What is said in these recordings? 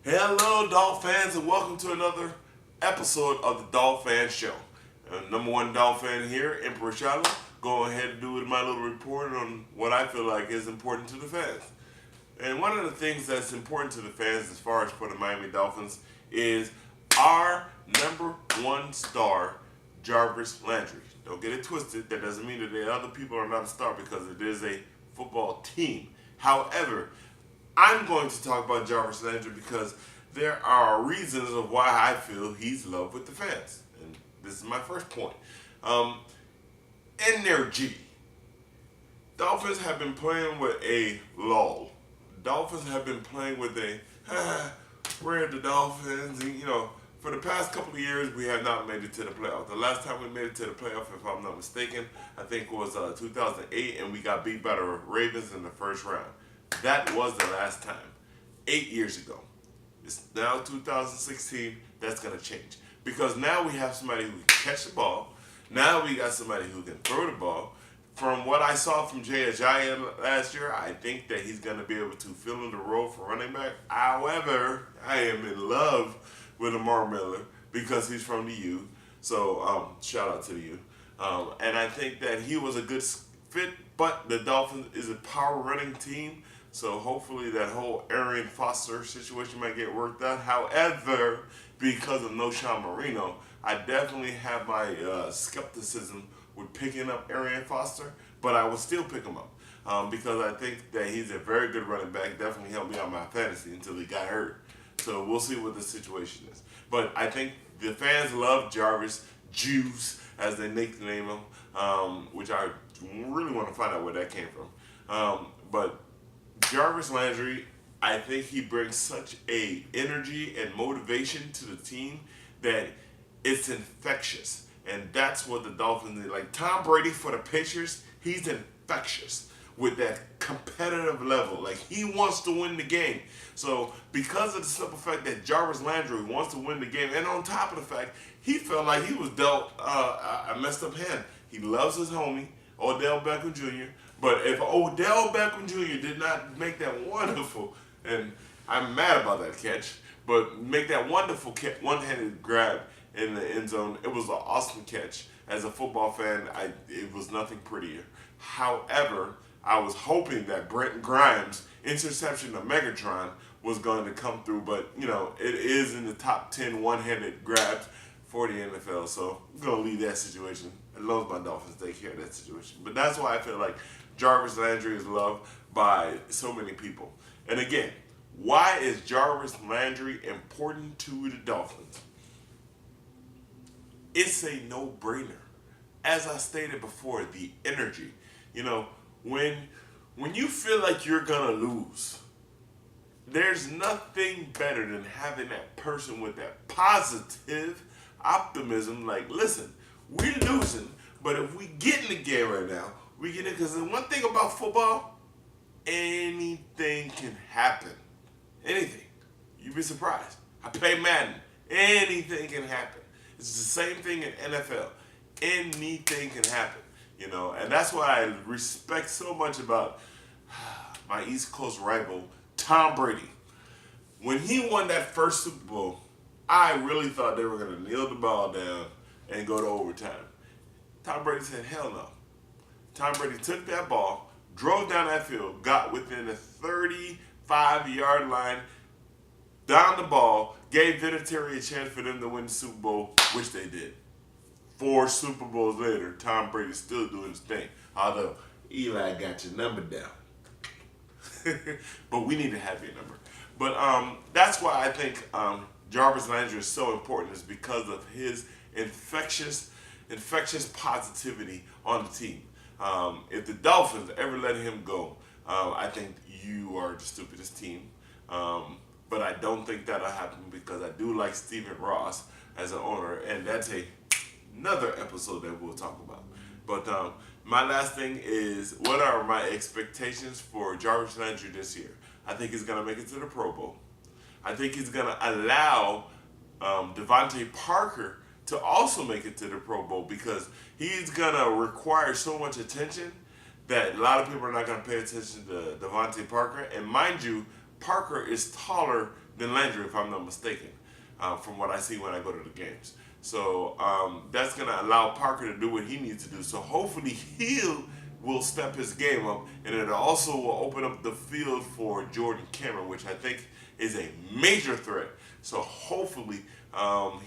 Hello, Dolphins, and welcome to another episode of the Dolfan Show. Number one Dolphin here, Emperor Shallow. Go ahead and do my little report on what I feel like is important to the fans. And one of the things that's important to the fans as far as for the Miami Dolphins is our number one star, Jarvis Landry. Don't get it twisted. That doesn't mean that the other people are not a star because it is a football team. However, I'm going to talk about Jarvis Landry because there are reasons of why I feel he's loved with the fans. And this is my first point. Energy. Dolphins have been playing with a lull. Dolphins have been playing with a, we're the Dolphins. And, for the past couple of years, we have not made it to the playoffs. The last time we made it to the playoff, if I'm not mistaken, I think was 2008, and we got beat by the Ravens in the first round. That was the last time, 8 years ago. It's now 2016. That's going to change because now we have somebody who can catch the ball. Now we got somebody who can throw the ball. From what I saw from Jay Ajayi last year, I think that he's going to be able to fill in the role for running back. However, I am in love with Amar Miller because he's from the U. So shout out to the U. And I think that he was a good fit, but the Dolphins is a power running team. So hopefully that whole Arian Foster situation might get worked out. However, because of No Sean Marino, I definitely have my skepticism with picking up Arian Foster, but I will still pick him up because I think that he's a very good running back. Definitely helped me out my fantasy until he got hurt. So we'll see what the situation is. But I think the fans love Jarvis Juice, as they nickname him, which I really want to find out where that came from. But Jarvis Landry, I think he brings such a energy and motivation to the team that it's infectious. And that's what the Dolphins need. Like Tom Brady for the Patriots, he's infectious with that competitive level. Like he wants to win the game. So because of the simple fact that Jarvis Landry wants to win the game, and on top of the fact, he felt like he was dealt a messed up hand. He loves his homie, Odell Beckham Jr., but if Odell Beckham Jr. did not make that wonderful, and I'm mad about that catch, but make that wonderful catch, one-handed grab in the end zone, it was an awesome catch. As a football fan, it was nothing prettier. However, I was hoping that Brent Grimes' interception of Megatron was going to come through, but it is in the top 10 one-handed grabs for the NFL, so I'm going to leave that situation. As long as my Dolphins take care of that situation. But that's why I feel like Jarvis Landry is loved by so many people. And again, why is Jarvis Landry important to the Dolphins? It's a no-brainer. As I stated before, the energy. When you feel like you're gonna lose, there's nothing better than having that person with that positive optimism. Like, listen, we're losing, but if we get in the game right now, we get in. Because the one thing about football, anything can happen. Anything. You'd be surprised. I play Madden. Anything can happen. It's the same thing in NFL. Anything can happen. And that's what I respect so much about my East Coast rival, Tom Brady. When he won that first Super Bowl, I really thought they were going to kneel the ball down and go to overtime. Tom Brady said, hell no. Tom Brady took that ball, drove down that field, got within the 35-yard line, down the ball, gave Vinatieri a chance for them to win the Super Bowl, which they did. 4 Super Bowls later, Tom Brady's still doing his thing. Although Eli got your number down. But we need to have your number. But that's why I think Jarvis Landry is so important, is because of his infectious positivity on the team. If the Dolphins ever let him go, I think you are the stupidest team. But I don't think that'll happen because I do like Stephen Ross as an owner, and that's another episode that we'll talk about. But my last thing is, what are my expectations for Jarvis Landry this year? I think he's going to make it to the Pro Bowl. I think he's going to allow Devontae Parker to also make it to the Pro Bowl because he's going to require so much attention that a lot of people are not going to pay attention to Devontae Parker. And mind you, Parker is taller than Landry, if I'm not mistaken, from what I see when I go to the games. So that's going to allow Parker to do what he needs to do. So hopefully will step his game up, and it also will open up the field for Jordan Cameron, which I think is a major threat. So hopefully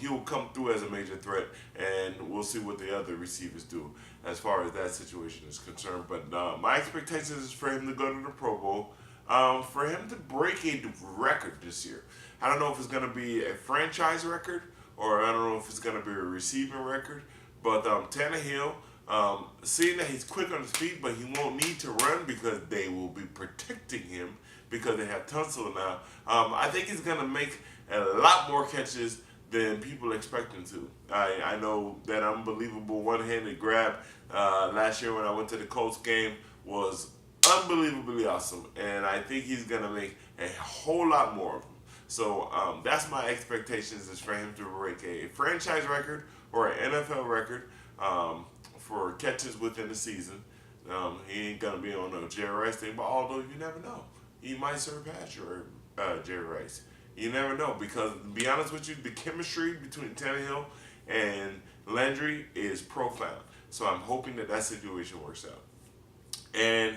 he will come through as a major threat, and we'll see what the other receivers do as far as that situation is concerned. But my expectations is for him to go to the Pro Bowl, for him to break a record this year. I don't know if it's going to be a franchise record, or I don't know if it's going to be a receiving record, but Tannehill, seeing that he's quick on his feet, but he won't need to run because they will be protecting him because they have Tunsil now. I think he's going to make a lot more catches than people expect him to. I know that unbelievable one-handed grab last year when I went to the Colts game was unbelievably awesome, and I think he's going to make a whole lot more of them. So that's my expectations, is for him to break a franchise record or an NFL record for catches within the season. He ain't going to be on a Jerry Rice thing, but although you never know, he might surpass Jerry Rice. You never know, because to be honest with you, the chemistry between Tannehill and Landry is profound. So I'm hoping that situation works out. And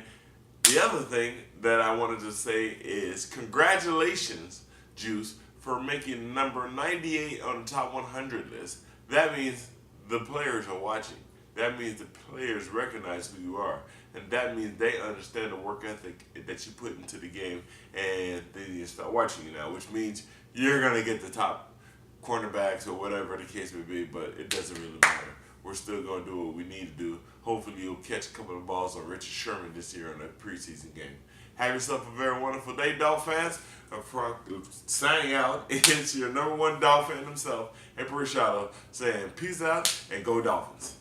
the other thing that I wanted to say is congratulations, Juice, for making number 98 on the top 100 list. That means the players are watching. That means the players recognize who you are. And that means they understand the work ethic that you put into the game, and they need to start watching you now, which means you're going to get the top cornerbacks or whatever the case may be, but it doesn't really matter. We're still going to do what we need to do. Hopefully you'll catch a couple of balls on Richard Sherman this year in a preseason game. Have yourself a very wonderful day, Dolphin fans. Signing out, it's your number one Dolphin himself, Emperor Shadow, saying peace out and go Dolphins.